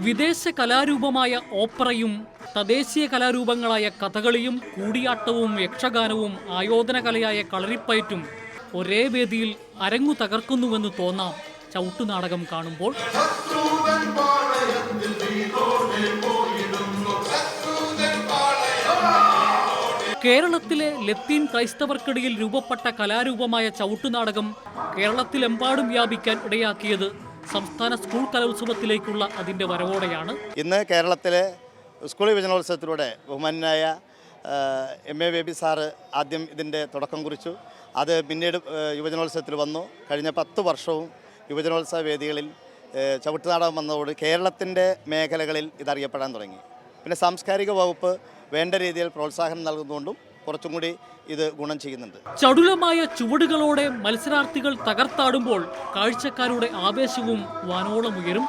വിദേശ കലാരൂപമായ ഓപ്പറയും തദ്ദേശീയ കലാരൂപങ്ങളായ കഥകളിയും കൂടിയാട്ടവും യക്ഷഗാനവും ആയോധന കലയായ കളരിപ്പയറ്റും ഒരേ വേദിയിൽ അരങ്ങു തകർക്കുന്നുവെന്ന് തോന്നാം ചവിട്ടുനാടകം കാണുമ്പോൾ. കേരളത്തിലെ ലത്തീൻ ക്രൈസ്തവർക്കിടയിൽ രൂപപ്പെട്ട കലാരൂപമായ ചവിട്ടുനാടകം കേരളത്തിലെമ്പാടും വ്യാപിക്കാൻ ഇടയാക്കിയത് സംസ്ഥാന സ്കൂൾ കലോത്സവത്തിലേക്കുള്ള അതിൻ്റെ വരവോടെയാണ്. ഇന്ന് കേരളത്തിലെ സ്കൂൾ യുവജനോത്സവത്തിലൂടെ ബഹുമാനായ MA ബേബി സാറ് ആദ്യം ഇതിൻ്റെ തുടക്കം കുറിച്ചു. അത് പിന്നീട് യുവജനോത്സവത്തിൽ വന്നു. കഴിഞ്ഞ 10 വർഷവും യുവജനോത്സവ വേദികളിൽ ചവിട്ടുനാടകം വന്നതോട് കേരളത്തിൻ്റെ മേഖലകളിൽ ഇതറിയപ്പെടാൻ തുടങ്ങി. പിന്നെ സാംസ്കാരിക വകുപ്പ് വേണ്ട രീതിയിൽ പ്രോത്സാഹനം നൽകുന്നതുകൊണ്ടും കുറച്ചും കൂടി ഇത് ഗുണം ചെയ്യുന്നുണ്ട്. ചടുലമായ ചുവടുകളോടെ മത്സരാർത്ഥികൾ തകർത്താടുമ്പോൾ കാഴ്ചക്കാരുടെ ആവേശവും വാനോളമുയരും.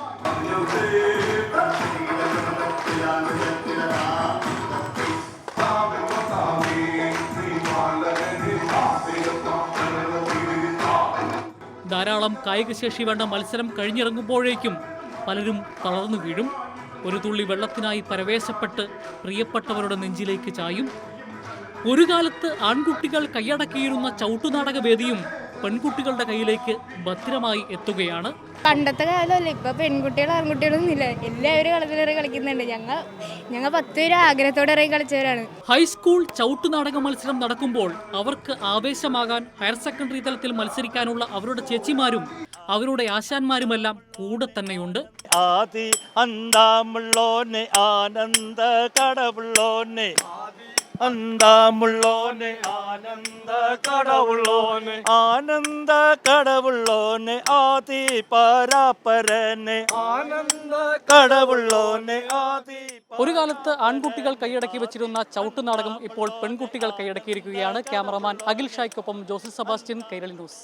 ധാരാളം കായികശേഷി വേണ്ട മത്സരം കഴിഞ്ഞിറങ്ങുമ്പോഴേക്കും പലരും തളർന്നു വീഴും. ഒരു തുള്ളി വെള്ളത്തിനായി പരവേശപ്പെട്ട് പ്രിയപ്പെട്ടവരുടെ നെഞ്ചിലേക്ക് ചായും. ഒരു കാലത്ത് ആൺകുട്ടികൾ കൈയടക്കിയിരുന്ന ചവിട്ടുനാടക വേദിയും പെൺകുട്ടികളുടെ കയ്യിലേക്ക് ഭദ്രമായി എത്തുകയാണ്. പണ്ടത്തെ കാലമല്ല, ഇപ്പൊ പെൺകുട്ടികളും ആൺകുട്ടികളൊന്നും ഇല്ല, എല്ലാവരും കളത്തിലേറെ കളിക്കുന്നുണ്ട്. ഞങ്ങൾ 10 പേര് ആഗ്രഹത്തോടെ ഇറങ്ങി കളിച്ചവരാണ്. ഹൈസ്കൂൾ ചവിട്ടുനാടക മത്സരം നടക്കുമ്പോൾ അവർക്ക് ആവേശമാകാൻ ഹയർ സെക്കൻഡറി തലത്തിൽ മത്സരിക്കാനുള്ള അവരുടെ ചേച്ചിമാരും അവരുടെ ആശാന്മാരുമെല്ലാം കൂടെ തന്നെയുണ്ട്. ആദി അന്താമുള്ളോനെ ആനന്ദ കടവുള്ളോനെ അന്താമുള്ളോനെ ആനന്ദ കടവുള്ളോനെ ആനന്ദ കടവുള്ളോനെ ആദി പരാപരനെ ആനന്ദ കടവുള്ളോനെ ആദി. ഒരു കാലത്ത് ആൺകുട്ടികൾ കൈയടക്കി വെച്ചിരുന്ന ചവിട്ടുനാടകം ഇപ്പോൾ പെൺകുട്ടികൾ കൈയടക്കിയിരിക്കുകയാണ്. ക്യാമറമാൻ അഖിൽ ഷായ്ക്കൊപ്പം ജോസി സെബാസ്റ്റ്യൻ, കൈരളി ന്യൂസ്.